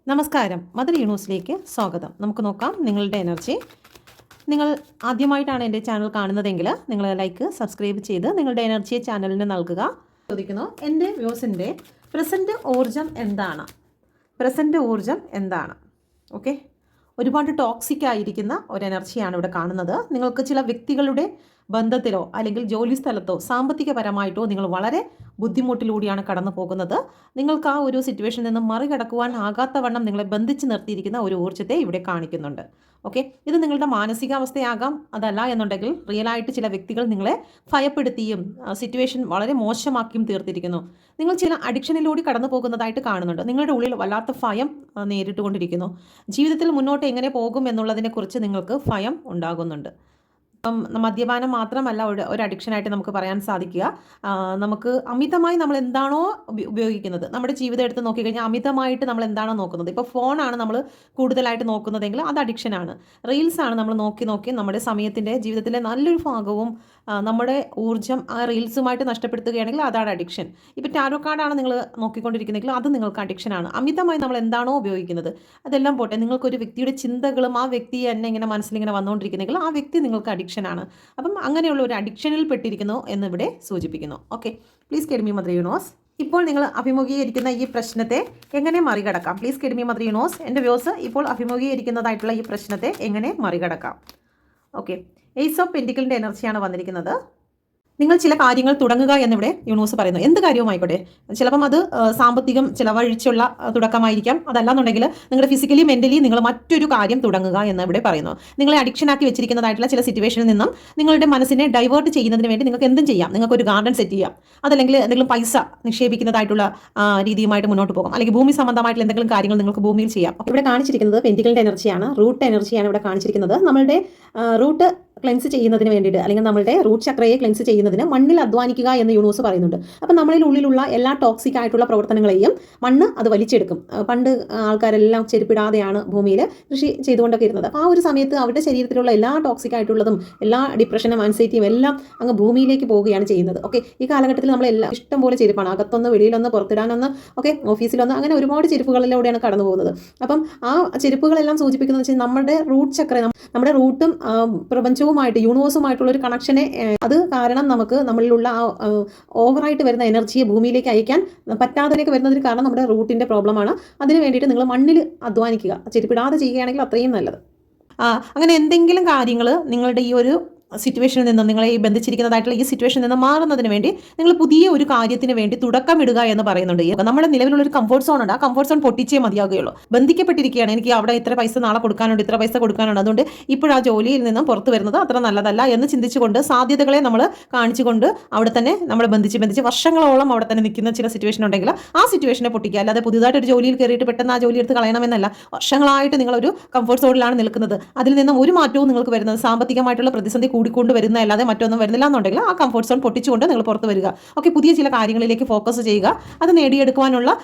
നമസ്കാരം, മദർ യൂണിവേഴ്സിലേക്ക് സ്വാഗതം. നമുക്ക് നോക്കാം നിങ്ങളുടെ എനർജി. നിങ്ങൾ ആദ്യമായിട്ടാണ് എൻ്റെ ചാനൽ കാണുന്നതെങ്കിൽ നിങ്ങൾ ലൈക്ക് സബ്സ്ക്രൈബ് ചെയ്ത് നിങ്ങളുടെ എനർജിയെ ചാനലിന് നൽകുക. ചോദിക്കുന്നു, എൻ്റെ വ്യൂസിൻ്റെ പ്രസൻറ്റ് ഊർജം എന്താണ്? പ്രസൻറ്റ് ഊർജം എന്താണ്? ഓക്കെ, ഒരുപാട് ടോക്സിക് ആയിരിക്കുന്ന ഒരു എനർജിയാണ് ഇവിടെ കാണുന്നത്. നിങ്ങൾക്ക് ചില വ്യക്തികളുടെ ബന്ധത്തിലോ അല്ലെങ്കിൽ ജോലി സ്ഥലത്തോ സാമ്പത്തികപരമായിട്ടോ നിങ്ങൾ വളരെ ബുദ്ധിമുട്ടിലൂടെയാണ് കടന്നു പോകുന്നത്. നിങ്ങൾക്ക് ആ ഒരു സിറ്റുവേഷനിൽ നിന്ന് മറികടക്കുവാൻ ആകാത്തവണ്ണം നിങ്ങളെ ബന്ധിച്ച് നിർത്തിയിരിക്കുന്ന ഒരു ഊർജ്ജത്തെ ഇവിടെ കാണിക്കുന്നുണ്ട്. ഓക്കെ, ഇത് നിങ്ങളുടെ മാനസികാവസ്ഥയാകാം. അതല്ല എന്നുണ്ടെങ്കിൽ റിയലായിട്ട് ചില വ്യക്തികൾ നിങ്ങളെ ഭയപ്പെടുത്തിയും സിറ്റുവേഷൻ വളരെ മോശമാക്കിയും തീർത്തിരിക്കുന്നു. നിങ്ങൾ ചില അഡിക്ഷനിലൂടെ കടന്നു പോകുന്നതായിട്ട് കാണുന്നുണ്ട്. നിങ്ങളുടെ ഉള്ളിൽ വല്ലാത്ത ഭയം നേരിട്ടുകൊണ്ടിരിക്കുന്നു. ജീവിതത്തിൽ മുന്നോട്ട് എങ്ങനെ പോകും എന്നുള്ളതിനെക്കുറിച്ച് നിങ്ങൾക്ക് ഭയം ഉണ്ടാകുന്നുണ്ട്. ഇപ്പം മദ്യപാനം മാത്രമല്ല ഒരു അഡിക്ഷനായിട്ട് നമുക്ക് പറയാൻ സാധിക്കുക. നമുക്ക് അമിതമായി നമ്മൾ എന്താണോ ഉപയോഗിക്കുന്നത്, നമ്മുടെ ജീവിതം എടുത്ത് നോക്കിക്കഴിഞ്ഞാൽ അമിതമായിട്ട് നമ്മൾ എന്താണോ നോക്കുന്നത്, ഇപ്പോൾ ഫോണാണ് നമ്മൾ കൂടുതലായിട്ട് നോക്കുന്നതെങ്കിൽ അത് അഡിക്ഷനാണ്. റീൽസാണ് നമ്മൾ നോക്കി നോക്കി നമ്മുടെ സമയത്തിൻ്റെ ജീവിതത്തിലെ നല്ലൊരു ഭാഗവും നമ്മുടെ ഊർജ്ജം ആ റീൽസുമായിട്ട് നഷ്ടപ്പെടുത്തുകയാണെങ്കിൽ അതാണ് അഡിക്ഷൻ. ഇപ്പോൾ ടാരോ കാർഡാണ് നിങ്ങൾ നോക്കിക്കൊണ്ടിരിക്കുന്നതെങ്കിൽ അത് നിങ്ങൾക്ക് അഡിക്ഷനാണ്. അമിതമായി നമ്മൾ എന്താണോ ഉപയോഗിക്കുന്നത് അതെല്ലാം പോട്ടെ, നിങ്ങൾക്കൊരു വ്യക്തിയുടെ ചിന്തകളും ആ വ്യക്തി തന്നെ ഇങ്ങനെ മനസ്സിലിങ്ങനെ വന്നുകൊണ്ടിരിക്കുന്നെങ്കിൽ ആ വ്യക്തി നിങ്ങൾക്ക് അഡിക്ഷനാണ്. അപ്പം അങ്ങനെയുള്ള ഒരു അഡിക്ഷനിൽ പെട്ടിരിക്കുന്നു എന്നിവിടെ സൂചിപ്പിക്കുന്നു. Okay, please get me mother universe. ഇപ്പോൾ നിങ്ങൾ അഭിമുഖീകരിക്കുന്ന ഈ പ്രശ്നത്തെ എങ്ങനെ മറികടക്കാം? Please get me mother universe. എൻ്റെ വ്യൂസ് ഇപ്പോൾ അഭിമുഖീകരിക്കുന്നതായിട്ടുള്ള ഈ പ്രശ്നത്തെ എങ്ങനെ മറികടക്കാം? ഓക്കെ, ഏസ് ഓഫ് പെൻറ്റിക്കിളിൻ്റെ എനർജിയാണ് വന്നിരിക്കുന്നത്. നിങ്ങൾ ചില കാര്യങ്ങൾ തുടങ്ങുക എന്നിവിടെ യൂണിവേഴ്സ് പറയുന്നു. എന്ത് കാര്യവുമായിക്കോട്ടെ, ചിലപ്പം അത് സാമ്പത്തികം ചിലവഴിച്ചുള്ള തുടക്കമായിരിക്കാം. അതല്ലാന്നുണ്ടെങ്കിൽ നിങ്ങളുടെ ഫിസിക്കലി മെൻ്റലി നിങ്ങൾ മറ്റൊരു കാര്യം തുടങ്ങുക എന്ന് ഇവിടെ പറയുന്നു. നിങ്ങളെ അഡിക്ഷനാക്കി വെച്ചിരിക്കുന്നതായിട്ടുള്ള ചില സിറ്റുവേഷനിൽ നിന്നും നിങ്ങളുടെ മനസ്സിനെ ഡൈവേർട്ട് ചെയ്യുന്നതിന് വേണ്ടി നിങ്ങൾക്ക് എന്തും ചെയ്യാം. നിങ്ങൾക്കൊരു ഗാർഡൻ സെറ്റ് ചെയ്യാം, അതല്ലെങ്കിൽ എന്തെങ്കിലും പൈസ നിക്ഷേപിക്കുന്നതായിട്ടുള്ള രീതിയുമായിട്ട് മുന്നോട്ട് പോകും, അല്ലെങ്കിൽ ഭൂമി സംബന്ധമായിട്ടുള്ള എന്തെങ്കിലും കാര്യങ്ങൾ നിങ്ങൾക്ക് ഭൂമിയിൽ ചെയ്യാം. ഇവിടെ കാണിച്ചിരിക്കുന്നത് പെൻറ്റിക്കിളിൻ്റെ എനർജിയാണ്, റൂട്ട് എനർജിയാണ് ഇവിടെ കാണിച്ചിരിക്കുന്നത്. നമ്മളുടെ റൂട്ട് ക്ലെൻസ് ചെയ്യുന്നതിന് വേണ്ടിയിട്ട്, അല്ലെങ്കിൽ നമ്മളുടെ റൂട്ട് ചക്രയെ ക്ലെൻസ് ചെയ്യുന്നതിന് മണ്ണിൽ അധ്വാനിക്കുക എന്ന് യൂണിവേഴ്സ് പറയുന്നുണ്ട്. അപ്പം നമ്മളിൽ ഉള്ളിലുള്ള എല്ലാ ടോക്സിക് ആയിട്ടുള്ള പ്രവർത്തനങ്ങളെയും മണ്ണ് അത് വലിച്ചെടുക്കും. പണ്ട് ആൾക്കാരെല്ലാം ചെരുപ്പിടാതെയാണ് ഭൂമിയിൽ കൃഷി ചെയ്തുകൊണ്ടൊക്കെ ഇരുന്നത്. അപ്പോൾ ആ ഒരു സമയത്ത് അവരുടെ ശരീരത്തിലുള്ള എല്ലാ ടോക്സിക് ആയിട്ടുള്ളതും എല്ലാ ഡിപ്രഷനും ആൻസൈറ്റിയും എല്ലാം അങ്ങ് ഭൂമിയിലേക്ക് പോവുകയാണ് ചെയ്യുന്നത്. ഓക്കെ, ഈ കാലഘട്ടത്തിൽ നമ്മളെല്ലാം ഇഷ്ടം പോലെ ചെരുപ്പാണ്, അകത്തൊന്ന് വെളിയിലൊന്ന് പുറത്തിടാനൊന്ന്, ഓക്കെ ഓഫീസിലൊന്ന്, അങ്ങനെ ഒരുപാട് ചെരുപ്പുകളിലൂടെയാണ് കടന്നു പോകുന്നത്. അപ്പം ആ ചെരുപ്പുകളെല്ലാം സൂചിപ്പിക്കുന്നത് വെച്ചാൽ നമ്മുടെ റൂട്ട് ചക്ര, നമ്മുടെ റൂട്ടും പ്രപഞ്ചവുമായിട്ട് യൂണിവേഴ്സുമായിട്ടുള്ള ഒരു കണക്ഷനെ, അത് കാരണം നമുക്ക് നമ്മളിലുള്ള ആ ഓവറായിട്ട് വരുന്ന എനർജിയെ ഭൂമിയിലേക്ക് അയക്കാൻ പറ്റാതെയൊക്കെ വരുന്നതിന് കാരണം നമ്മുടെ റൂട്ടിൻ്റെ പ്രോബ്ലമാണ്. അതിന് വേണ്ടിയിട്ട് നിങ്ങൾ മണ്ണിൽ അധ്വാനിക്കുക, ചെരുപ്പിടാതെ ചെയ്യുകയാണെങ്കിൽ അത്രയും നല്ലത്. അങ്ങനെ എന്തെങ്കിലും കാര്യങ്ങൾ നിങ്ങളുടെ ഈ ഒരു സിറ്റുവേഷനിൽ നിന്ന്, നിങ്ങളെ ഈ ബന്ധിച്ചിരിക്കുന്നതായിട്ടുള്ള ഈ സിറ്റുവേഷനിൽ നിന്ന് മാറുന്നതിന് വേണ്ടി നിങ്ങൾ പുതിയ ഒരു കാര്യത്തിന് വേണ്ടി തുടക്കമിടുക എന്ന് പറയുന്നുണ്ട്. നമ്മുടെ നിലവിലുള്ള ഒരു കംഫോർട്ട് സോൺ ഉണ്ട്, ആ കംഫോർട്ട് സോൺ പൊട്ടിച്ചേ മതിയാകുകയുള്ളൂ. ബന്ധിക്കപ്പെട്ടിരിക്കുകയാണ്, എനിക്ക് അവിടെ ഇത്ര പൈസ നാളെ കൊടുക്കാനുണ്ട്, ഇത്ര പൈസ കൊടുക്കാനുണ്ട്, അതുകൊണ്ട് ഇപ്പോൾ ആ ജോലിയിൽ നിന്നും പുറത്ത് വരുന്നത് അത്ര നല്ലതല്ല എന്ന് ചിന്തിച്ചുകൊണ്ട് സാധ്യതകളെ നമ്മൾ കാണിച്ചുകൊണ്ട് അവിടെ തന്നെ നമ്മൾ ബന്ധിച്ച് വർഷങ്ങളോളം അവിടെ തന്നെ നിൽക്കുന്ന ചില സിറ്റുവേഷൻ ഉണ്ടെങ്കിൽ ആ സിറ്റുവേഷനെ പൊട്ടിക്കുക. അല്ലാതെ പുതുതായിട്ട് ഒരു ജോലിയിൽ കയറിയിട്ട് പെട്ടെന്ന് ആ ജോലി എടുത്ത് കളയണമെന്നല്ല. വർഷങ്ങളായിട്ട് നിങ്ങളൊരു കംഫോർട്ട് സോണിലാണ് നിൽക്കുന്നത്, അതിൽ നിന്നും ഒരു മാറ്റവും നിങ്ങൾക്ക് വരുന്നത് സാമ്പത്തികമായിട്ടുള്ള പ്രതിസന്ധി കൂടിക്കൊണ്ട് വരുന്ന അല്ലാതെ മറ്റൊന്നും വരുന്നില്ല എന്നുണ്ടെങ്കിൽ ആ കംഫോർട്ട് സോൺ പൊട്ടിച്ചുകൊണ്ട് നിങ്ങൾ പുറത്ത് വരിക. ഓക്കെ, പുതിയ ചില കാര്യങ്ങളിലേക്ക് ഫോക്കസ് ചെയ്യുക, അത് നേടിയെടുക്കുവാനുള്ള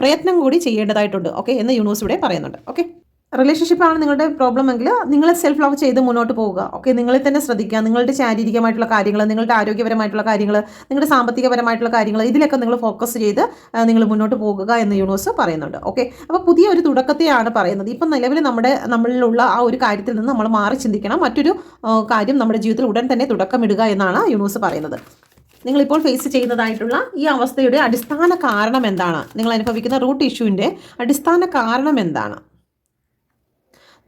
പ്രയത്നം കൂടി ചെയ്യേണ്ടതായിട്ടുണ്ട്. ഓക്കെ എന്ന് യൂണിവേഴ്സ് ഇവിടെ പറയുന്നുണ്ട്. ഓക്കെ, റിലേഷൻഷിപ്പാണ് നിങ്ങളുടെ പ്രോബ്ലം എങ്കിൽ നിങ്ങളെ സെൽഫ് ലവ് ചെയ്ത് മുന്നോട്ട് പോവുക. ഓക്കെ, നിങ്ങളെ തന്നെ ശ്രദ്ധിക്കുക. നിങ്ങളുടെ ശാരീരികമായിട്ടുള്ള കാര്യങ്ങൾ, നിങ്ങളുടെ ആരോഗ്യപരമായിട്ടുള്ള കാര്യങ്ങൾ, നിങ്ങളുടെ സാമ്പത്തികപരമായിട്ടുള്ള കാര്യങ്ങൾ, ഇതിലൊക്കെ നിങ്ങൾ ഫോക്കസ് ചെയ്ത് നിങ്ങൾ മുന്നോട്ട് പോകുക എന്ന് യൂണിവേഴ്സ് പറയുന്നുണ്ട്. ഓക്കെ, അപ്പോൾ പുതിയ ഒരു തുടക്കത്തെയാണ് പറയുന്നത്. ഇപ്പം നിലവിൽ നമ്മളിലുള്ള ആ ഒരു കാര്യത്തിൽ നിന്ന് നമ്മൾ മാറി ചിന്തിക്കണം, മറ്റൊരു കാര്യം നമ്മുടെ ജീവിതത്തിൽ ഉടൻ തന്നെ തുടക്കമിടുക എന്നാണ് യൂണിവേഴ്സ് പറയുന്നത്. നിങ്ങളിപ്പോൾ ഫേസ് ചെയ്യുന്നതായിട്ടുള്ള ഈ അവസ്ഥയുടെ അടിസ്ഥാന കാരണം എന്താണ്? നിങ്ങൾ അനുഭവിക്കുന്ന റൂട്ട് ഇഷ്യൂവിൻ്റെ അടിസ്ഥാന കാരണം എന്താണ്?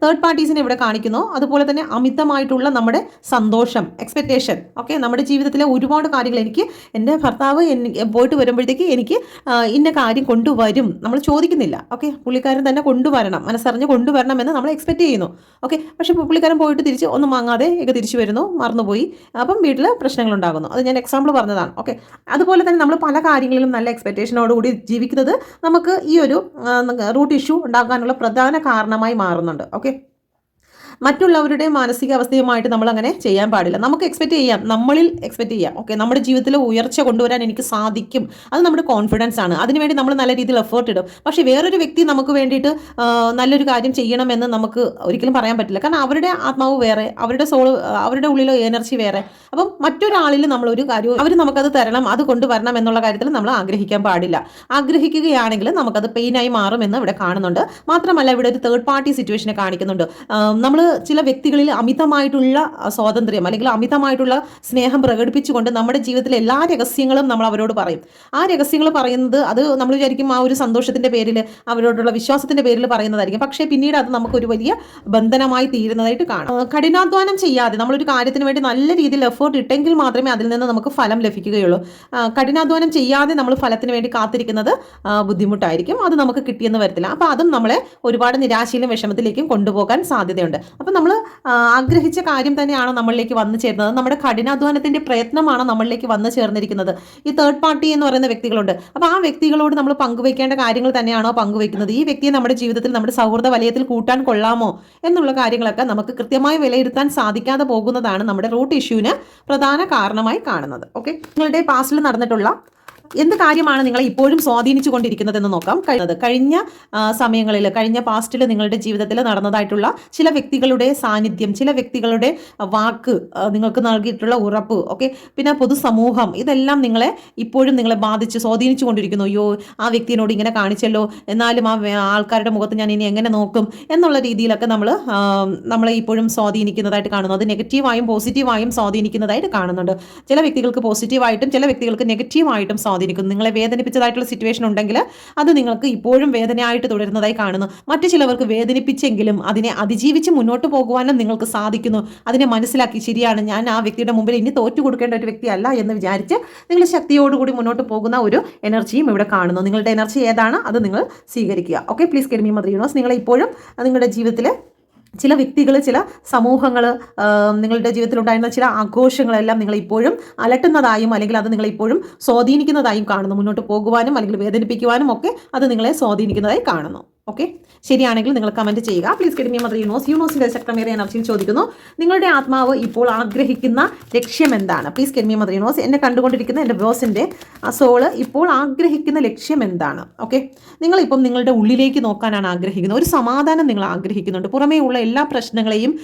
തേർഡ് പാർട്ടീസിനെ ഇവിടെ കാണിക്കുന്നു. അതുപോലെ തന്നെ അമിതമായിട്ടുള്ള നമ്മുടെ സന്തോഷം, എക്സ്പെക്റ്റേഷൻ. ഓക്കെ, നമ്മുടെ ജീവിതത്തിലെ ഒരുപാട് കാര്യങ്ങൾ, എനിക്ക് എൻ്റെ ഭർത്താവ് പോയിട്ട് വരുമ്പോഴത്തേക്ക് എനിക്ക് ഇന്ന കാര്യം കൊണ്ടുവരും, നമ്മൾ ചോദിക്കുന്നില്ല. ഓക്കെ, പുള്ളിക്കാരൻ തന്നെ കൊണ്ടുവരണം, മനസ്സറിഞ്ഞ് കൊണ്ടുവരണം എന്ന് നമ്മൾ എക്സ്പെക്റ്റ് ചെയ്യുന്നു. ഓക്കെ, പക്ഷേ പുള്ളിക്കാരൻ പോയിട്ട് തിരിച്ച് ഒന്നും വാങ്ങാതെ തിരിച്ചു വരുന്നു, മറന്നുപോയി, അപ്പം വീട്ടിൽ പ്രശ്നങ്ങളുണ്ടാകുന്നു. അത് ഞാൻ എക്സാമ്പിൾ പറഞ്ഞതാണ്. ഓക്കെ, അതുപോലെ തന്നെ നമ്മൾ പല കാര്യങ്ങളിലും നല്ല എക്സ്പെക്റ്റേഷനോടുകൂടി ജീവിക്കുന്നത് നമുക്ക് ഈ ഒരു റൂട്ട് ഇഷ്യൂ ഉണ്ടാകാനുള്ള പ്രധാന കാരണമായി മാറുന്നുണ്ട്. ഓക്കെ, മറ്റുള്ളവരുടെ മാനസികാവസ്ഥയുമായിട്ട് നമ്മൾ അങ്ങനെ ചെയ്യാൻ പാടില്ല. നമുക്ക് എക്സ്പെക്റ്റ് ചെയ്യാം, നമ്മളിൽ എക്സ്പെക്റ്റ് ചെയ്യാം, ഓക്കെ, നമ്മുടെ ജീവിതത്തിൽ ഉയർച്ച കൊണ്ടുവരാൻ എനിക്ക് സാധിക്കും, അത് നമ്മുടെ കോൺഫിഡൻസ് ആണ്. അതിനുവേണ്ടി നമ്മൾ നല്ല രീതിയിൽ എഫേർട്ട് ഇടും. പക്ഷേ വേറൊരു വ്യക്തി നമുക്ക് വേണ്ടിയിട്ട് നല്ലൊരു കാര്യം ചെയ്യണമെന്ന് നമുക്ക് ഒരിക്കലും പറയാൻ പറ്റില്ല. കാരണം അവരുടെ ആത്മാവ് വേറെ, അവരുടെ സോൾ, അവരുടെ ഉള്ളിലെ എനർജി വേറെ. അപ്പം മറ്റൊരാളിൽ നമ്മളൊരു കാര്യം അവർ നമുക്കത് തരണം, അത് കൊണ്ടുവരണം എന്നുള്ള കാര്യത്തിൽ നമ്മൾ ആഗ്രഹിക്കാൻ പാടില്ല. ആഗ്രഹിക്കുകയാണെങ്കിൽ നമുക്കത് പെയിനായി മാറുമെന്ന് ഇവിടെ കാണുന്നുണ്ട്. മാത്രമല്ല ഇവിടെ ഒരു തേർഡ് പാർട്ടി സിറ്റുവേഷനെ കാണിക്കുന്നുണ്ട്. നമ്മൾ ചില വ്യക്തികളിൽ അമിതമായിട്ടുള്ള സ്വാതന്ത്ര്യം അല്ലെങ്കിൽ അമിതമായിട്ടുള്ള സ്നേഹം പ്രകടിപ്പിച്ചുകൊണ്ട് നമ്മുടെ ജീവിതത്തിലെ എല്ലാ രഹസ്യങ്ങളും നമ്മൾ അവരോട് പറയും. ആ രഹസ്യങ്ങൾ പറയുന്നത് അത് നമ്മൾ വിചാരിക്കും ആ ഒരു സന്തോഷത്തിന്റെ പേരിൽ, അവരോടുള്ള വിശ്വാസത്തിന്റെ പേരിൽ പറയുന്നതായിരിക്കും. പക്ഷേ പിന്നീട് അത് നമുക്കൊരു വലിയ ബന്ധനമായി തീരുന്നതായിട്ട് കാണാം. കഠിനാധ്വാനം ചെയ്യാതെ നമ്മളൊരു കാര്യത്തിന് വേണ്ടി നല്ല രീതിയിൽ എഫേർട്ട് ഇട്ടെങ്കിൽ മാത്രമേ അതിൽ നിന്ന് നമുക്ക് ഫലം ലഭിക്കുകയുള്ളൂ. കഠിനാധ്വാനം ചെയ്യാതെ നമ്മൾ ഫലത്തിന് വേണ്ടി കാത്തിരിക്കുന്നത് ബുദ്ധിമുട്ടായിരിക്കും, അത് നമുക്ക് കിട്ടിയെന്ന് വരത്തില്ല. അപ്പോൾ അതും നമ്മളെ ഒരുപാട് നിരാശയിലും വിഷമത്തിലേക്കും കൊണ്ടുപോകാൻ സാധ്യതയുണ്ട്. അപ്പോൾ നമ്മൾ ആഗ്രഹിച്ച കാര്യം തന്നെയാണ് നമ്മളിലേക്ക് വന്നു ചേരുന്നത്, നമ്മുടെ കഠിനാധ്വാനത്തിന്റെ പ്രയത്നമാണ് നമ്മളിലേക്ക് വന്നു ചേർന്നിരിക്കുന്നത്. ഈ തേർഡ് പാർട്ടി എന്ന് പറയുന്ന വ്യക്തികളുണ്ട്. അപ്പോൾ ആ വ്യക്തികളോട് നമ്മൾ പങ്കുവയ്ക്കേണ്ട കാര്യങ്ങൾ തന്നെയാണോ പങ്കുവയ്ക്കുന്നത്? ഈ വ്യക്തിയെ നമ്മുടെ ജീവിതത്തിൽ, നമ്മുടെ സൗഹൃദ വലയത്തിൽ കൂട്ടാൻ കൊള്ളാമോ എന്നുള്ള കാര്യങ്ങളൊക്കെ നമുക്ക് കൃത്യമായി വിലയിരുത്താൻ സാധിക്കാതെ പോകുന്നതാണ് നമ്മുടെ റൂട്ട് ഇഷ്യൂവിന് പ്രധാന കാരണമായി കാണുന്നത്. ഓക്കെ, നിങ്ങളുടെ പാസ്റ്റിൽ നടന്നിട്ടുള്ള എന്ത് കാര്യമാണ് നിങ്ങളെ ഇപ്പോഴും സ്വാധീനിച്ചു കൊണ്ടിരിക്കുന്നതെന്ന് നോക്കാം. കഴിഞ്ഞ സമയങ്ങളിൽ, കഴിഞ്ഞ പാസ്റ്റിൽ നിങ്ങളുടെ ജീവിതത്തിൽ നടന്നതായിട്ടുള്ള ചില വ്യക്തികളുടെ സാന്നിധ്യം, ചില വ്യക്തികളുടെ വാക്ക്, നിങ്ങൾക്ക് നൽകിയിട്ടുള്ള ഉറപ്പ്, ഓക്കെ, പിന്നെ പൊതുസമൂഹം, ഇതെല്ലാം ഇപ്പോഴും നിങ്ങളെ ബാധിച്ച് സ്വാധീനിച്ചു കൊണ്ടിരിക്കുന്നു. അയ്യോ, ആ വ്യക്തിയോട് ഇങ്ങനെ കാണിച്ചല്ലോ, എന്നാലും ആ ആൾക്കാരുടെ മുഖത്ത് ഞാൻ ഇനി എങ്ങനെ നോക്കും എന്നുള്ള രീതിയിലൊക്കെ നമ്മളെ ഇപ്പോഴും സ്വാധീനിക്കുന്നതായിട്ട് കാണുന്നു. അത് നെഗറ്റീവായും പോസിറ്റീവായും സ്വാധീനിക്കുന്നതായിട്ട് കാണുന്നുണ്ട്. ചില വ്യക്തികൾക്ക് പോസിറ്റീവായിട്ടും ചില വ്യക്തികൾക്ക് നെഗറ്റീവായിട്ടും സ്വാധീനിക്കുന്നു. നിങ്ങളെ വേദനിപ്പിച്ചതായിട്ടുള്ള സിറ്റുവേഷൻ ഉണ്ടെങ്കിൽ അത് നിങ്ങൾക്ക് ഇപ്പോഴും വേദനയായിട്ട് തുടരുന്നതായി കാണുന്നു. മറ്റു ചിലവർക്ക് വേദനിപ്പിച്ചെങ്കിലും അതിനെ അതിജീവിച്ച് മുന്നോട്ട് പോകുവാനും നിങ്ങൾക്ക് സാധിക്കുന്നു. അതിനെ മനസ്സിലാക്കി, ശരിയാണ്, ഞാൻ ആ വ്യക്തിയുടെ മുമ്പിൽ ഇനി തോറ്റു കൊടുക്കേണ്ട ഒരു വ്യക്തിയല്ല എന്ന് വിചാരിച്ച് നിങ്ങൾ ശക്തിയോടുകൂടി മുന്നോട്ട് പോകുന്ന ഒരു എനർജിയും ഇവിടെ കാണുന്നു. നിങ്ങളുടെ എനർജി ഏതാണ് അത് നിങ്ങൾ സ്വീകരിക്കുക. Okay, please get me mother universe. നിങ്ങൾ ഇപ്പോഴും നിങ്ങളുടെ ജീവിതത്തിൽ ചില വ്യക്തികൾ, ചില സമൂഹങ്ങൾ, നിങ്ങളുടെ ജീവിതത്തിലുണ്ടായിരുന്ന ചില ആഘോഷങ്ങളെല്ലാം നിങ്ങളിപ്പോഴും അലട്ടുന്നതായും അല്ലെങ്കിൽ അത് നിങ്ങളിപ്പോഴും സ്വാധീനിക്കുന്നതായും കാണുന്നു. മുന്നോട്ട് പോകുവാനും അല്ലെങ്കിൽ വേദനിപ്പിക്കുവാനും ഒക്കെ അത് നിങ്ങളെ സ്വാധീനിക്കുന്നതായി കാണുന്നു. ഓക്കെ, ശരിയാണെങ്കിൽ നിങ്ങൾ കമൻറ്റ് ചെയ്യുക. പ്ലീസ് ഗെറ്റ് മീ മദർ യൂണിവേഴ്സിൻ്റെ ശക്തമേറിയ എനർജിയിൽ ചോദിക്കുന്നു, നിങ്ങളുടെ ആത്മാവ് ഇപ്പോൾ ആഗ്രഹിക്കുന്ന ലക്ഷ്യം എന്താണ്? Please get me mother universe. എന്നെ കണ്ടുകൊണ്ടിരിക്കുന്ന എൻ്റെ ബോസിൻ്റെ സോള് ഇപ്പോൾ ആഗ്രഹിക്കുന്ന ലക്ഷ്യം എന്താണ്? ഓക്കെ, നിങ്ങളിപ്പം നിങ്ങളുടെ ഉള്ളിലേക്ക് നോക്കാനാണ് ആഗ്രഹിക്കുന്നത്. ഒരു സമാധാനം നിങ്ങൾ ആഗ്രഹിക്കുന്നുണ്ട്. പുറമേ ഉള്ള എല്ലാ പ്രശ്നങ്ങളെയും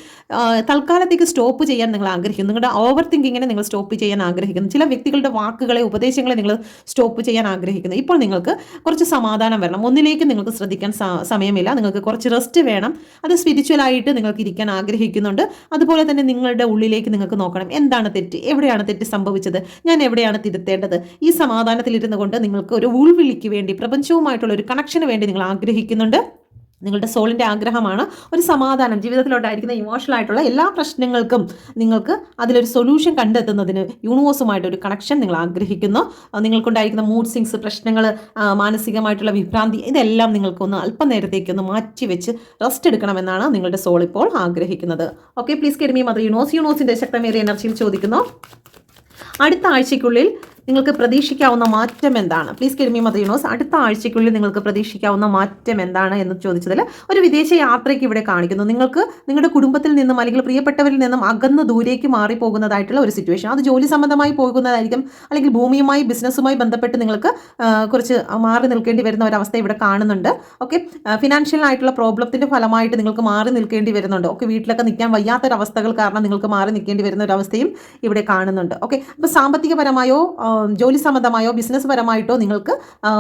തൽക്കാലത്തേക്ക് സ്റ്റോപ്പ് ചെയ്യാൻ നിങ്ങൾ ആഗ്രഹിക്കുന്നു. നിങ്ങളുടെ ഓവർ തിങ്കിങ്ങിനെ നിങ്ങൾ സ്റ്റോപ്പ് ചെയ്യാൻ ആഗ്രഹിക്കുന്നു. ചില വ്യക്തികളുടെ വാക്കുകളെ, ഉപദേശങ്ങളെ നിങ്ങൾ സ്റ്റോപ്പ് ചെയ്യാൻ ആഗ്രഹിക്കുന്നു. ഇപ്പോൾ നിങ്ങൾക്ക് കുറച്ച് സമാധാനം വരണം. ഒന്നിലേക്ക് നിങ്ങൾക്ക് ശ്രദ്ധിക്കാൻ സമയമില്ല, നിങ്ങൾക്ക് കുറച്ച് റെസ്റ്റ് വേണം. അത് സ്പിരിച്വലായിട്ട് നിങ്ങൾക്ക് ഇരിക്കാൻ ആഗ്രഹിക്കുന്നുണ്ട്. അതുപോലെ തന്നെ നിങ്ങളുടെ ഉള്ളിലേക്ക് നിങ്ങൾക്ക് നോക്കണം, എന്താണ് തെറ്റ്, എവിടെയാണ് തെറ്റ് സംഭവിച്ചത്, ഞാൻ എവിടെയാണ് തിരുത്തേണ്ടത്. ഈ സമാധാനത്തിലിരുന്നു കൊണ്ട് നിങ്ങൾക്ക് ഒരു ഉൾവിളിക്ക് വേണ്ടി, പ്രപഞ്ചവുമായിട്ടുള്ള ഒരു കണക്ഷന് വേണ്ടി നിങ്ങൾ ആഗ്രഹിക്കുന്നുണ്ട്. നിങ്ങളുടെ സോളിൻ്റെ ആഗ്രഹമാണ് ഒരു സമാധാനം. ജീവിതത്തിലുണ്ടായിരിക്കുന്ന ഇമോഷണൽ ആയിട്ടുള്ള എല്ലാ പ്രശ്നങ്ങൾക്കും നിങ്ങൾക്ക് അതിലൊരു സൊല്യൂഷൻ കണ്ടെത്തുന്നതിന് യൂണിവേഴ്സുമായിട്ടൊരു കണക്ഷൻ നിങ്ങൾ ആഗ്രഹിക്കുന്നു. നിങ്ങൾക്കുണ്ടായിരിക്കുന്ന മൂഡ് സ്വിങ്സ്, പ്രശ്നങ്ങൾ, മാനസികമായിട്ടുള്ള വിഭ്രാന്തി, ഇതെല്ലാം നിങ്ങൾക്കൊന്ന് അല്പനേരത്തേക്കൊന്ന് മാറ്റിവെച്ച് റെസ്റ്റ് എടുക്കണമെന്നാണ് നിങ്ങളുടെ സോൾ ഇപ്പോൾ ആഗ്രഹിക്കുന്നത്. Okay, please get me mother യൂണിവേഴ്സിൻ്റെ ശക്തമേറിയ എനർജിയിൽ ചോദിക്കുന്നു, അടുത്ത ആഴ്ചയ്ക്കുള്ളിൽ നിങ്ങൾക്ക് പ്രതീക്ഷിക്കാവുന്ന മാറ്റം എന്താണ്? Please get me mother universe. അടുത്ത ആഴ്ചയ്ക്കുള്ളിൽ നിങ്ങൾക്ക് പ്രതീക്ഷിക്കാവുന്ന മാറ്റം എന്താണ് എന്ന് ചോദിച്ചതിൽ ഒരു വിദേശ യാത്രയ്ക്ക് ഇവിടെ കാണിക്കുന്നു. നിങ്ങൾക്ക് നിങ്ങളുടെ കുടുംബത്തിൽ നിന്നും അല്ലെങ്കിൽ പ്രിയപ്പെട്ടവരിൽ നിന്നും അകന്ന് ദൂരേക്ക് മാറിപ്പോകുന്നതായിട്ടുള്ള ഒരു സിറ്റുവേഷൻ. അത് ജോലി സംബന്ധമായി പോകുന്നതായിരിക്കും, അല്ലെങ്കിൽ ഭൂമിയുമായി, ബിസിനസ്സുമായി ബന്ധപ്പെട്ട് നിങ്ങൾക്ക് കുറച്ച് മാറി നിൽക്കേണ്ടി വരുന്ന ഒരവസ്ഥ ഇവിടെ കാണുന്നുണ്ട്. ഓക്കെ, ഫിനാൻഷ്യൽ ആയിട്ടുള്ള പ്രോബ്ലത്തിൻ്റെ ഫലമായിട്ട് നിങ്ങൾക്ക് മാറി നിൽക്കേണ്ടി വരുന്നുണ്ട്. ഓക്കെ, വീട്ടിലൊക്കെ നിൽക്കാൻ വയ്യാത്തൊരവസ്ഥകൾ കാരണം നിങ്ങൾക്ക് മാറി നിൽക്കേണ്ടി വരുന്ന ഒരവസ്ഥയും ഇവിടെ കാണുന്നുണ്ട്. ഓക്കെ, അപ്പോൾ സാമ്പത്തികപരമായോ ജോലി സംബന്ധമായോ ബിസിനസ് പരമായിട്ടോ നിങ്ങൾക്ക്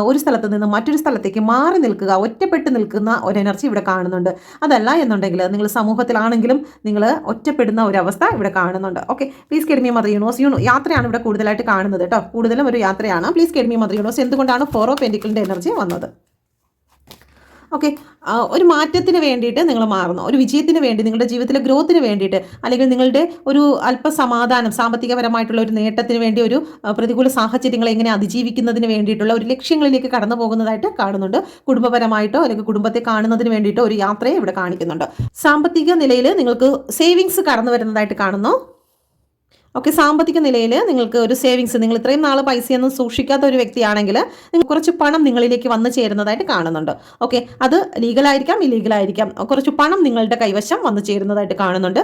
ഒരു സ്ഥലത്ത് നിന്ന് മറ്റൊരു സ്ഥലത്തേക്ക് മാറി നിൽക്കുക, ഒറ്റപ്പെട്ട് നിൽക്കുന്ന ഒരു എനർജി ഇവിടെ കാണുന്നുണ്ട്. അതല്ല എന്നുണ്ടെങ്കിൽ നിങ്ങൾ സമൂഹത്തിലാണെങ്കിലും നിങ്ങൾ ഒറ്റപ്പെടുന്ന ഒരവസ്ഥ ഇവിടെ കാണുന്നുണ്ട്. Okay, please get me mother universe. യാത്രയാണ് ഇവിടെ കൂടുതലായിട്ട് കാണുന്നത് കേട്ടോ, കൂടുതലും ഒരു യാത്രയാണ്. Please get me mother universe. എന്തുകൊണ്ടാണ് 4 ഓഫ് പെന്റിക്കിളിൻ്റെ എനർജി വന്നത്? ഓക്കെ, ഒരു മാറ്റത്തിന് വേണ്ടിയിട്ട് നിങ്ങൾ മാറുന്നു, ഒരു വിജയത്തിന് വേണ്ടി, നിങ്ങളുടെ ജീവിതത്തിലെ ഗ്രോത്തിന് വേണ്ടിയിട്ട്, അല്ലെങ്കിൽ നിങ്ങളുടെ ഒരു അല്പസമാധാനം, സാമ്പത്തികപരമായിട്ടുള്ള ഒരു നേട്ടത്തിന് വേണ്ടി, ഒരു പ്രതികൂല സാഹചര്യങ്ങളെ എങ്ങനെ അതിജീവിക്കുന്നതിന് വേണ്ടിയിട്ടുള്ള ഒരു ലക്ഷ്യങ്ങളിലേക്ക് കടന്നു പോകുന്നതായിട്ട് കാണുന്നുണ്ട്. കുടുംബപരമായിട്ടോ അല്ലെങ്കിൽ കുടുംബത്തെ കാണുന്നതിന് വേണ്ടിയിട്ടോ ഒരു യാത്രയെ ഇവിടെ കാണിക്കുന്നുണ്ട്. സാമ്പത്തിക നിലയിൽ നിങ്ങൾക്ക് സേവിങ്സ് കടന്നു വരുന്നതായിട്ട് കാണുന്നു. ഓക്കെ, സാമ്പത്തിക നിലയിൽ നിങ്ങൾക്ക് ഒരു സേവിങ്സ്, നിങ്ങൾ ഇത്രയും നാൾ പൈസയൊന്നും സൂക്ഷിക്കാത്ത ഒരു വ്യക്തിയാണെങ്കിൽ നിങ്ങൾ കുറച്ച് പണം നിങ്ങളിലേക്ക് വന്നു ചേരുന്നതായിട്ട് കാണുന്നുണ്ട്. ഓക്കെ, അത് ലീഗലായിരിക്കാം ഇല്ലീഗലായിരിക്കാം, കുറച്ച് പണം നിങ്ങളുടെ കൈവശം വന്നു ചേരുന്നതായിട്ട് കാണുന്നുണ്ട്.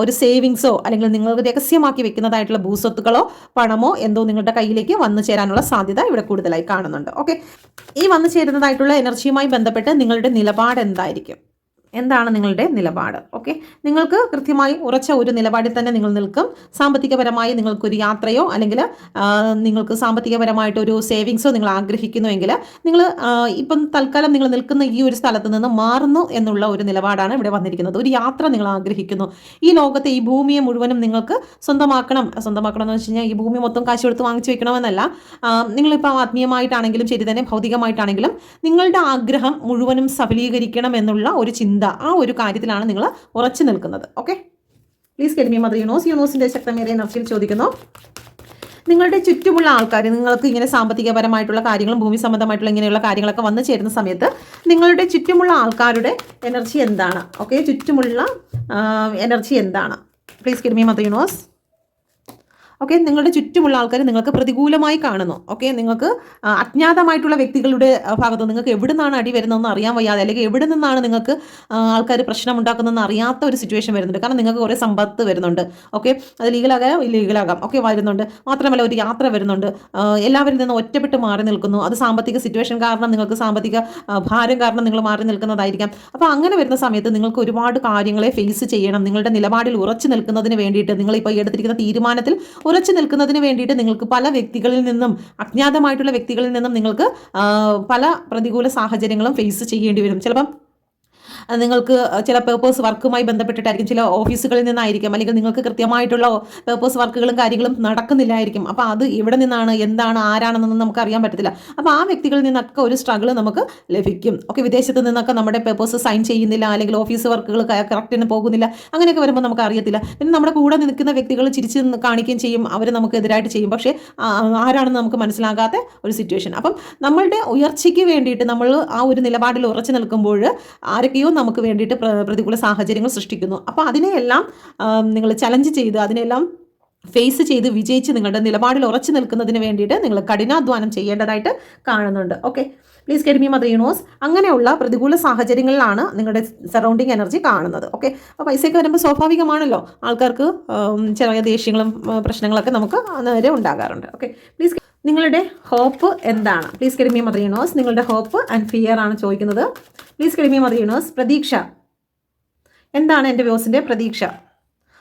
ഒരു സേവിങ്സോ അല്ലെങ്കിൽ നിങ്ങൾ രഹസ്യമാക്കി വെക്കുന്നതായിട്ടുള്ള ഭൂസ്വത്തുക്കളോ പണമോ എന്തോ നിങ്ങളുടെ കയ്യിലേക്ക് വന്നു ചേരാനുള്ള സാധ്യത ഇവിടെ കൂടുതലായി കാണുന്നുണ്ട്. ഓക്കെ, ഈ വന്നു ചേരുന്നതായിട്ടുള്ള എനർജിയുമായി ബന്ധപ്പെട്ട് നിങ്ങളുടെ നിലപാട് എന്തായിരിക്കും? എന്താണ് നിങ്ങളുടെ നിലപാട്? ഓക്കെ, നിങ്ങൾക്ക് കൃത്യമായി ഉറച്ച ഒരു നിലപാടിൽ തന്നെ നിങ്ങൾ നിൽക്കും. സാമ്പത്തികപരമായി നിങ്ങൾക്കൊരു യാത്രയോ അല്ലെങ്കിൽ നിങ്ങൾക്ക് സാമ്പത്തികപരമായിട്ട് ഒരു സേവിങ്സോ നിങ്ങൾ ആഗ്രഹിക്കുന്നുവെങ്കിൽ നിങ്ങൾ ഇപ്പം തൽക്കാലം നിങ്ങൾ നിൽക്കുന്ന ഈ ഒരു സ്ഥലത്ത് നിന്ന് മാറുന്നു എന്നുള്ള ഒരു നിലപാടാണ് ഇവിടെ വന്നിരിക്കുന്നത്. ഒരു യാത്ര നിങ്ങൾ ആഗ്രഹിക്കുന്നു. ഈ ലോകത്തെ ഈ ഭൂമിയെ മുഴുവനും നിങ്ങൾക്ക് സ്വന്തമാക്കണം എന്ന് വെച്ച് കഴിഞ്ഞാൽ ഈ ഭൂമി മൊത്തം കാശ് കൊടുത്ത് വാങ്ങിച്ചു വെക്കണമെന്നല്ല. നിങ്ങളിപ്പോൾ ആത്മീയമായിട്ടാണെങ്കിലും ശരി തന്നെ, ഭൗതികമായിട്ടാണെങ്കിലും നിങ്ങളുടെ ആഗ്രഹം മുഴുവനും സഫലീകരിക്കണം എന്നുള്ള ഒരു ചിന്ത, ആ ഒരു കാര്യത്തിലാണ് നിങ്ങൾ ഉറച്ചു നിൽക്കുന്നത്. Okay, please get me mother universe. യൂണിവേഴ്സിന്റെ ശക്തമേറിയ എനർജിയിൽ ചോദിക്കുന്നു, നിങ്ങളുടെ ചുറ്റുമുള്ള ആൾക്കാർ നിങ്ങൾക്ക് ഇങ്ങനെ സാമ്പത്തികപരമായിട്ടുള്ള കാര്യങ്ങളും ഭൂമി സംബന്ധമായിട്ടുള്ള ഇങ്ങനെയുള്ള കാര്യങ്ങളൊക്കെ വന്നു ചേരുന്ന സമയത്ത് നിങ്ങളുടെ ചുറ്റുമുള്ള ആൾക്കാരുടെ എനർജി എന്താണ്? ഓക്കെ, ചുറ്റുമുള്ള എനർജി എന്താണ്? Please get me mother universe. Okay, നിങ്ങളുടെ ചുറ്റുമുള്ള ആൾക്കാർ നിങ്ങൾക്ക് പ്രതികൂലമായി കാണുന്നു. ഓക്കെ, നിങ്ങൾക്ക് അജ്ഞാതമായിട്ടുള്ള വ്യക്തികളുടെ ഭാഗത്ത് നിങ്ങൾക്ക് എവിടെ നിന്നാണ് അടി വരുന്നതെന്ന് അറിയാൻ വയ്യാതെ, അല്ലെങ്കിൽ എവിടെ നിന്നാണ് നിങ്ങൾക്ക് ആൾക്കാർ പ്രശ്നം ഉണ്ടാക്കുന്നതെന്ന് അറിയാത്ത ഒരു സിറ്റുവേഷൻ വരുന്നുണ്ട്. കാരണം നിങ്ങൾക്ക് കുറേ സമ്പത്ത് വരുന്നുണ്ട്. ഓക്കെ, അത് ലീഗലാകാം ഇല്ലീഗലാകാം, ഓക്കെ വരുന്നുണ്ട്. മാത്രമല്ല ഒരു യാത്ര വരുന്നുണ്ട്. എല്ലാവരിൽ നിന്നും ഒറ്റപ്പെട്ട് മാറി നിൽക്കുന്നു. അത് സാമ്പത്തിക സിറ്റുവേഷൻ കാരണം, നിങ്ങൾക്ക് സാമ്പത്തിക ഭാരം കാരണം നിങ്ങൾ മാറി നിൽക്കുന്നതായിരിക്കാം. അപ്പോൾ അങ്ങനെ വരുന്ന സമയത്ത് നിങ്ങൾക്ക് ഒരുപാട് കാര്യങ്ങളെ ഫേസ് ചെയ്യണം. നിങ്ങളുടെ നിലപാടിൽ ഉറച്ചു നിൽക്കുന്നതിന് വേണ്ടിയിട്ട്, നിങ്ങളിപ്പോൾ എടുത്തിരിക്കുന്ന തീരുമാനത്തിൽ ഉറച്ചു നിൽക്കുന്നതിന് വേണ്ടിയിട്ട് നിങ്ങൾക്ക് പല വ്യക്തികളിൽ നിന്നും, അജ്ഞാതമായിട്ടുള്ള വ്യക്തികളിൽ നിന്നും നിങ്ങൾക്ക് പല പ്രതികൂല സാഹചര്യങ്ങളും ഫേസ് ചെയ്യേണ്ടി വരും. ചിലപ്പം നിങ്ങൾക്ക് ചില പേപ്പേഴ്സ് വർക്കുമായി ബന്ധപ്പെട്ടിട്ടായിരിക്കും, ചില ഓഫീസുകളിൽ നിന്നായിരിക്കും, അല്ലെങ്കിൽ നിങ്ങൾക്ക് കൃത്യമായിട്ടുള്ള പേപ്പേഴ്സ് വർക്കുകളും കാര്യങ്ങളും നടക്കുന്നില്ലായിരിക്കും. അപ്പോൾ അത് എവിടെ നിന്നാണ്, എന്താണ്, ആരാണെന്നൊന്നും നമുക്ക് അറിയാൻ പറ്റത്തില്ല. അപ്പോൾ ആ വ്യക്തികളിൽ നിന്നൊക്കെ ഒരു സ്ട്രഗിൾ നമുക്ക് ലഭിക്കും. ഓക്കെ, വിദേശത്ത് നിന്നൊക്കെ നമ്മുടെ പേപ്പേഴ്സ് സൈൻ ചെയ്യുന്നില്ല, അല്ലെങ്കിൽ ഓഫീസ് വർക്കുകൾ കറക്റ്റിന് പോകുന്നില്ല, അങ്ങനെയൊക്കെ വരുമ്പോൾ നമുക്ക് അറിയത്തില്ല. പിന്നെ നമ്മുടെ കൂടെ നിൽക്കുന്ന വ്യക്തികൾ ചിരിച്ച് കാണിക്കുകയും ചെയ്യും, അവർ നമുക്ക് എതിരായിട്ട് ചെയ്യും, പക്ഷേ ആരാണെന്ന് നമുക്ക് മനസ്സിലാകാത്ത ഒരു സിറ്റുവേഷൻ. അപ്പം നമ്മളുടെ ഉയർച്ചയ്ക്ക് വേണ്ടിയിട്ട് നമ്മൾ ആ ഒരു നിലപാടിൽ ഉറച്ചു നിൽക്കുമ്പോൾ ആരൊക്കെയോ നമുക്ക് വേണ്ടിയിട്ട് പ്രതികൂല സാഹചര്യങ്ങൾ സൃഷ്ടിക്കുന്നു. അപ്പോൾ അതിനെയെല്ലാം നിങ്ങൾ ചലഞ്ച് ചെയ്ത്, അതിനെല്ലാം ഫേസ് ചെയ്ത് വിജയിച്ച് നിങ്ങളുടെ നിലപാടിൽ ഉറച്ചു നിൽക്കുന്നതിന് വേണ്ടിയിട്ട് നിങ്ങൾ കഠിനാധ്വാനം ചെയ്യേണ്ടതായിട്ട് കാണുന്നുണ്ട്. Okay, please get me mother universe. അങ്ങനെയുള്ള പ്രതികൂല സാഹചര്യങ്ങളിലാണ് നിങ്ങളുടെ സറൗണ്ടിങ് എനർജി കാണുന്നത്. ഓക്കെ, അപ്പോൾ പൈസയൊക്കെ വരുമ്പോൾ സ്വാഭാവികമാണല്ലോ, ആൾക്കാർക്ക് ചെറിയ ദേഷ്യങ്ങളും പ്രശ്നങ്ങളൊക്കെ നമുക്ക് നേരെ ഉണ്ടാകാറുണ്ട്. ഓക്കെ, പ്ലീസ് നിങ്ങളുടെ ഹോപ്പ് എന്താണ്? Please get me mother universe. നിങ്ങളുടെ ഹോപ്പ് ആൻഡ് ഫിയർ ആണ് ചോദിക്കുന്നത്. Please get me mother universe. പ്രതീക്ഷ എന്താണ് എൻ്റെ വ്യൂസിൻ്റെ പ്രതീക്ഷ?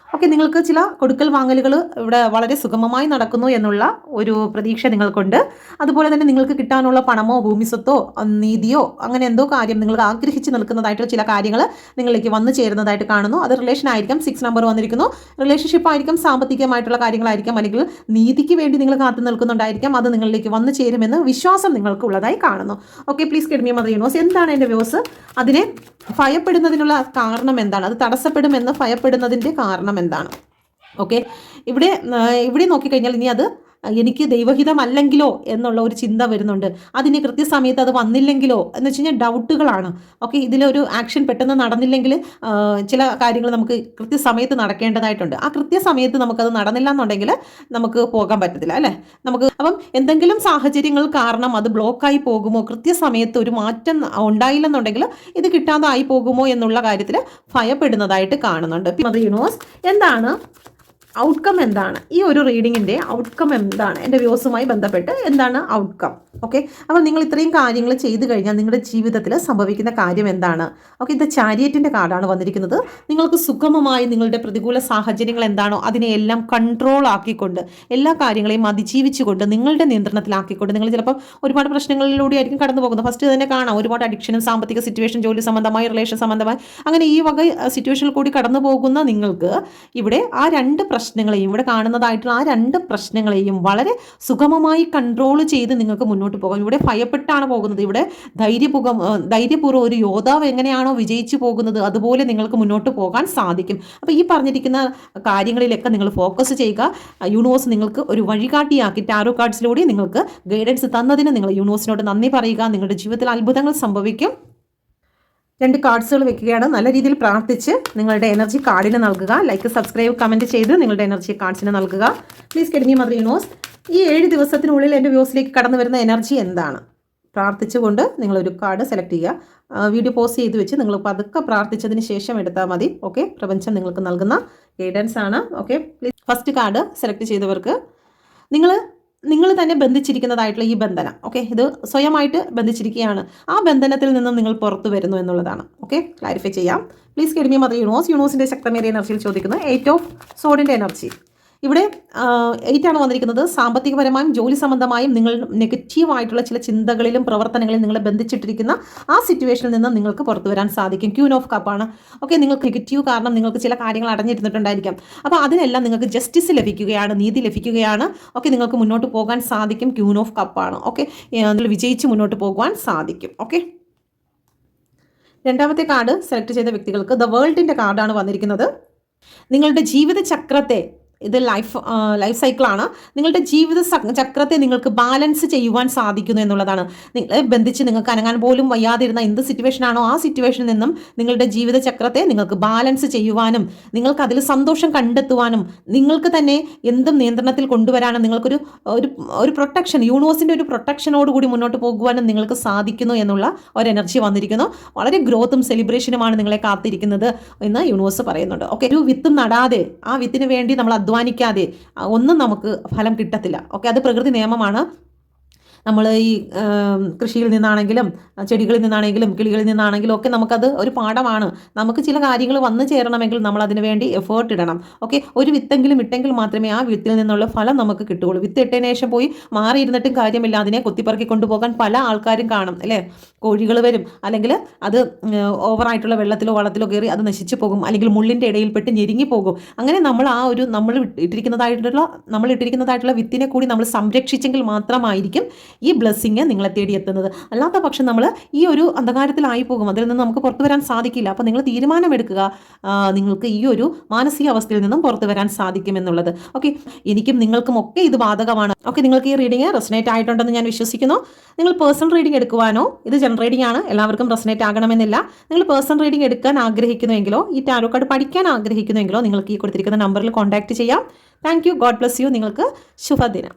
ഓക്കെ, നിങ്ങൾക്ക് ചില കൊടുക്കൽ വാങ്ങലുകൾ ഇവിടെ വളരെ സുഗമമായി നടക്കുന്നു എന്നുള്ള ഒരു പ്രതീക്ഷ നിങ്ങൾക്കുണ്ട്. അതുപോലെ തന്നെ നിങ്ങൾക്ക് കിട്ടാനുള്ള പണമോ ഭൂമിസ്വത്തോ നീതിയോ അങ്ങനെ എന്തോ കാര്യം നിങ്ങൾ ആഗ്രഹിച്ച് നിൽക്കുന്നതായിട്ടുള്ള ചില കാര്യങ്ങൾ നിങ്ങളിലേക്ക് വന്നു ചേരുന്നതായിട്ട് കാണുന്നു. അത് റിലേഷൻ ആയിരിക്കാം, 6 നമ്പർ വന്നിരിക്കുന്നു. റിലേഷൻഷിപ്പ് ആയിരിക്കാം, സാമ്പത്തികമായിട്ടുള്ള കാര്യങ്ങളായിരിക്കാം, അല്ലെങ്കിൽ നീതിക്ക് വേണ്ടി നിങ്ങൾ കാത്തു നിൽക്കുന്നുണ്ടായിരിക്കാം. അത് നിങ്ങളിലേക്ക് വന്നു ചേരുമെന്ന് വിശ്വാസം നിങ്ങൾക്ക് ഉള്ളതായി കാണുന്നു. Okay, please get me mother universe. എന്താണ് എൻ്റെ വ്യൂസ്? അതിനെ ഭയപ്പെടുന്നതിനുള്ള കാരണം എന്താണ്? അത് തടസ്സപ്പെടുമെന്ന് ഭയപ്പെടുന്നതിൻ്റെ കാരണം എന്താണ്? ഓക്കെ, ഇവിടെ നോക്കിക്കഴിഞ്ഞാൽ ഇനി അത് എനിക്ക് ദൈവഹിതമല്ലെങ്കിലോ എന്നുള്ള ഒരു ചിന്ത വരുന്നുണ്ട്. അതിന് കൃത്യസമയത്ത് അത് വന്നില്ലെങ്കിലോ എന്ന് വെച്ച് കഴിഞ്ഞാൽ ഡൗട്ടുകളാണ്. ഓക്കെ, ഇതിലൊരു ആക്ഷൻ പെട്ടെന്ന് നടന്നില്ലെങ്കിൽ ചില കാര്യങ്ങൾ നമുക്ക് കൃത്യസമയത്ത് നടക്കേണ്ടതായിട്ടുണ്ട്. ആ കൃത്യസമയത്ത് നമുക്കത് നടന്നില്ല എന്നുണ്ടെങ്കിൽ നമുക്ക് പോകാൻ പറ്റത്തില്ല, അല്ലേ? അപ്പം എന്തെങ്കിലും സാഹചര്യങ്ങൾ കാരണം അത് ബ്ലോക്കായി പോകുമോ, കൃത്യസമയത്ത് ഒരു മാറ്റം ഉണ്ടായില്ലെന്നുണ്ടെങ്കിൽ ഇത് കിട്ടാതായി പോകുമോ എന്നുള്ള കാര്യത്തിൽ ഭയപ്പെടുന്നതായിട്ട് കാണുന്നുണ്ട്. മദർ യൂണിവേഴ്സ്, എന്താണ് ഔട്ട്കം? എന്താണ് ഈ ഒരു റീഡിങ്ങിൻ്റെ ഔട്ട്കം? എന്താണ് എൻ്റെ വ്യൂസുമായി ബന്ധപ്പെട്ട് എന്താണ് ഔട്ട്കം? ഓക്കെ, അപ്പോൾ നിങ്ങൾ ഇത്രയും കാര്യങ്ങൾ ചെയ്തു കഴിഞ്ഞാൽ നിങ്ങളുടെ ജീവിതത്തിൽ സംഭവിക്കുന്ന കാര്യം എന്താണ്? ഓക്കെ, ഇത് ചാരിയറ്റിൻ്റെ കാർഡാണ് വന്നിരിക്കുന്നത്. നിങ്ങൾക്ക് സുഗമമായി നിങ്ങളുടെ പ്രതികൂല സാഹചര്യങ്ങൾ എന്താണോ അതിനെയെല്ലാം കൺട്രോൾ ആക്കിക്കൊണ്ട്, എല്ലാ കാര്യങ്ങളെയും അതിജീവിച്ചുകൊണ്ട്, നിങ്ങളുടെ നിയന്ത്രണത്തിലാക്കിക്കൊണ്ട്, നിങ്ങൾ ചിലപ്പോൾ ഒരുപാട് പ്രശ്നങ്ങളിലൂടെ ആയിരിക്കും കടന്നു പോകുന്നത്. ഫസ്റ്റ് തന്നെ കാണാം, ഒരുപാട് അഡിക്ഷനും സാമ്പത്തിക സിറ്റുവേഷൻ, ജോലി സംബന്ധമായി, റിലേഷൻ സംബന്ധമായി, അങ്ങനെ ഈ വക സിറ്റുവേഷനിൽ കൂടി കടന്നു പോകുന്ന നിങ്ങൾക്ക് ഇവിടെ ആ രണ്ട് പ്രശ്നങ്ങളെയും, ഇവിടെ കാണുന്നതായിട്ടുള്ള ആ രണ്ട് പ്രശ്നങ്ങളെയും വളരെ സുഗമമായി കൺട്രോൾ ചെയ്ത് നിങ്ങൾക്ക് മുന്നോട്ട് പോകാം. ഇവിടെ ഭയപ്പെട്ടാണ് പോകുന്നത്. ഇവിടെ ധൈര്യപൂർവ്വം ഒരു യോദ്ധാവ് എങ്ങനെയാണോ വിജയിച്ചു പോകുന്നത് അതുപോലെ നിങ്ങൾക്ക് മുന്നോട്ട് പോകാൻ സാധിക്കും. അപ്പോൾ ഈ പറഞ്ഞിരിക്കുന്ന കാര്യങ്ങളിലൊക്കെ നിങ്ങൾ ഫോക്കസ് ചെയ്യുക. യൂണിവേഴ്സ് നിങ്ങൾക്ക് ഒരു വഴികാട്ടിയാക്കി ടാരോ കാർഡ്സിലൂടെ നിങ്ങൾക്ക് ഗൈഡൻസ് തന്നതിന് നിങ്ങൾ യൂണിവേഴ്സിനോട് നന്ദി പറയുക. നിങ്ങളുടെ ജീവിതത്തിൽ അത്ഭുതങ്ങൾ സംഭവിക്കും. 2 കാർഡ്സുകൾ വെക്കുകയാണ്. നല്ല രീതിയിൽ പ്രാർത്ഥിച്ച് നിങ്ങളുടെ എനർജി കാർഡിന് നൽകുക. ലൈക്ക്, സബ്സ്ക്രൈബ്, കമൻറ്റ് ചെയ്ത് നിങ്ങളുടെ എനർജി കാർഡ്സിന് നൽകുക. Please get me mother universe. ഈ 7 ദിവസത്തിനുള്ളിൽ എൻ്റെ വ്യൂസിലേക്ക് കടന്നു വരുന്ന എനർജി എന്താണ്? പ്രാർത്ഥിച്ചുകൊണ്ട് നിങ്ങളൊരു കാർഡ് സെലക്ട് ചെയ്യുക. വീഡിയോ പോസ് ചെയ്ത് വെച്ച് നിങ്ങൾ പതുക്കെ പ്രാർത്ഥിച്ചതിന് ശേഷം എടുത്താൽ മതി. ഓക്കെ, പ്രപഞ്ചം നിങ്ങൾക്ക് നൽകുന്ന ഗൈഡൻസ് ആണ്. Okay, please first card select ചെയ്തവർക്ക് നിങ്ങൾ തന്നെ ബന്ധിച്ചിരിക്കുന്നതായിട്ടുള്ള ഈ ബന്ധനം, ഓക്കെ, ഇത് സ്വയമായിട്ട് ബന്ധിച്ചിരിക്കുകയാണ്. ആ ബന്ധനത്തിൽ നിന്നും നിങ്ങൾ പുറത്തു വരുന്നു എന്നുള്ളതാണ്. ഓക്കെ, ക്ലാരിഫൈ ചെയ്യാം. Please get me mother universe. യൂണിവേഴ്സിൻ്റെ ശക്തമേറിയ എനർജിയിൽ ചോദിക്കുന്നത് 8 ഓഫ് സോഡിൻ്റെ എനർജി. ഇവിടെ 8 ആണ് വന്നിരിക്കുന്നത്. സാമ്പത്തികപരമായും ജോലി സംബന്ധമായും നിങ്ങൾ നെഗറ്റീവായിട്ടുള്ള ചില ചിന്തകളിലും പ്രവർത്തനങ്ങളിലും നിങ്ങളെ ബന്ധിച്ചിട്ടിരിക്കുന്ന ആ സിറ്റുവേഷനിൽ നിന്ന് നിങ്ങൾക്ക് പുറത്തു വരാൻ സാധിക്കും. ക്യൂൻ ഓഫ് കപ്പാണ്. ഓക്കെ, നിങ്ങൾക്ക് നെഗറ്റീവ് കാരണം നിങ്ങൾക്ക് ചില കാര്യങ്ങൾ അടഞ്ഞിരുന്നിട്ടുണ്ടായിരിക്കാം. അപ്പോൾ അതിനെല്ലാം നിങ്ങൾക്ക് ജസ്റ്റിസ് ലഭിക്കുകയാണ്, നീതി ലഭിക്കുകയാണ്. ഓക്കെ, നിങ്ങൾക്ക് മുന്നോട്ട് പോകാൻ സാധിക്കും. ക്യൂൻ ഓഫ് കപ്പാണ്. ഓക്കെ, നിങ്ങൾ വിജയിച്ച് മുന്നോട്ട് പോകുവാൻ സാധിക്കും. ഓക്കെ, രണ്ടാമത്തെ കാർഡ് സെലക്ട് ചെയ്ത വ്യക്തികൾക്ക് ദ വേൾഡിൻ്റെ കാർഡാണ് വന്നിരിക്കുന്നത്. നിങ്ങളുടെ ജീവിത ചക്രത്തെ, ഇത് ലൈഫ് സൈക്കിളാണ്. നിങ്ങളുടെ ജീവിത ചക്രത്തെ നിങ്ങൾക്ക് ബാലൻസ് ചെയ്യുവാൻ സാധിക്കുന്നു എന്നുള്ളതാണ്. നിങ്ങളെ ബന്ധിച്ച് നിങ്ങൾക്ക് അനങ്ങാൻ പോലും വയ്യാതിരുന്ന എന്ത് സിറ്റുവേഷനാണോ ആ സിറ്റുവേഷനിൽ നിന്നും നിങ്ങളുടെ ജീവിത ചക്രത്തെ നിങ്ങൾക്ക് ബാലൻസ് ചെയ്യുവാനും നിങ്ങൾക്ക് അതിൽ സന്തോഷം കണ്ടെത്തുവാനും നിങ്ങൾക്ക് തന്നെ എന്തും നിയന്ത്രണത്തിൽ കൊണ്ടുവരാനും നിങ്ങൾക്കൊരു ഒരു പ്രൊട്ടക്ഷൻ, യൂണിവേഴ്സിൻ്റെ ഒരു പ്രൊട്ടക്ഷനോടുകൂടി മുന്നോട്ട് പോകുവാനും നിങ്ങൾക്ക് സാധിക്കുന്നു എന്നുള്ള ഒരു എനർജി വന്നിരിക്കുന്നു. വളരെ ഗ്രോത്തും സെലിബ്രേഷനുമാണ് നിങ്ങളെ കാത്തിരിക്കുന്നത് എന്ന് യൂണിവേഴ്സ് പറയുന്നുണ്ട്. ഓക്കെ, ഒരു വിത്തും നടാതെ ആ വിത്തിന് വേണ്ടി നമ്മൾ അധ്വാനിക്കാതെ ഒന്നും നമുക്ക് ഫലം കിട്ടത്തില്ല. ഓക്കെ, അത് പ്രകൃതി നിയമമാണ്. നമ്മൾ ഈ കൃഷിയിൽ നിന്നാണെങ്കിലും ചെടികളിൽ നിന്നാണെങ്കിലും കിളികളിൽ നിന്നാണെങ്കിലും ഒക്കെ നമുക്കത് ഒരു പാഠമാണ്. നമുക്ക് ചില കാര്യങ്ങൾ വന്നു ചേരണമെങ്കിൽ നമ്മൾ അതിന് വേണ്ടി എഫേർട്ട് ഇടണം. ഓക്കെ, ഒരു വിത്തെങ്കിലും ഇട്ടെങ്കിൽ മാത്രമേ ആ വിത്തിൽ നിന്നുള്ള ഫലം നമുക്ക് കിട്ടുകയുള്ളൂ. വിത്ത് ഇട്ടതിന് ശേഷം പോയി മാറിയിരുന്നിട്ടും കാര്യമില്ല. അതിനെ കൊത്തിപ്പറക്കി കൊണ്ടുപോകാൻ പല ആൾക്കാരും കാണും അല്ലേ. കോഴികൾ വരും, അല്ലെങ്കിൽ അത് ഓവറായിട്ടുള്ള വെള്ളത്തിലോ വളത്തിലോ കയറി അത് നശിച്ചു പോകും, അല്ലെങ്കിൽ മുള്ളിൻ്റെ ഇടയിൽപ്പെട്ട് ഞെരുങ്ങി പോകും. അങ്ങനെ നമ്മൾ ആ ഒരു നമ്മൾ ഇട്ടിരിക്കുന്നതായിട്ടുള്ള വിത്തിനെ കൂടി നമ്മൾ സംരക്ഷിച്ചെങ്കിൽ മാത്രമായിരിക്കും ഈ ബ്ലെസ്സിങ് നിങ്ങളെ തേടി എത്തുന്നത്. അല്ലാത്ത പക്ഷം നമ്മൾ ഈ ഒരു അന്ധകാരത്തിലായി പോകും. അതിൽ നിന്ന് നമുക്ക് പുറത്തു വരാൻ സാധിക്കില്ല. അപ്പോൾ നിങ്ങൾ തീരുമാനമെടുക്കുക, നിങ്ങൾക്ക് ഈ ഒരു മാനസിക അവസ്ഥയിൽ നിന്നും പുറത്തു വരാൻ സാധിക്കുമെന്നുള്ളത്. ഓക്കെ, എനിക്കും നിങ്ങൾക്കും ഒക്കെ ഇത് ബാധകമാണ്. ഓക്കെ, നിങ്ങൾക്ക് ഈ റീഡിങ് റെസനേറ്റ് ആയിട്ടുണ്ടെന്ന് ഞാൻ വിശ്വസിക്കുന്നു. നിങ്ങൾ പേഴ്സണൽ റീഡിംഗ് എടുക്കുവാനോ, ഇത് ജനറൽ റീഡിംഗ് ആണ്, എല്ലാവർക്കും റെസനേറ്റ് ആകണമെന്നില്ല. നിങ്ങൾ പേഴ്സണൽ റീഡിംഗ് എടുക്കാൻ ആഗ്രഹിക്കുന്നുവെങ്കിലോ ഈ ടാരോ കാർഡ് പഠിക്കാൻ ആഗ്രഹിക്കുന്നുവെങ്കിലോ നിങ്ങൾക്ക് ഈ കൊടുത്തിരിക്കുന്ന നമ്പറിൽ കോൺടാക്ട് ചെയ്യാം. Thank you. God bless you. നിങ്ങൾക്ക് ശുഭദിനം.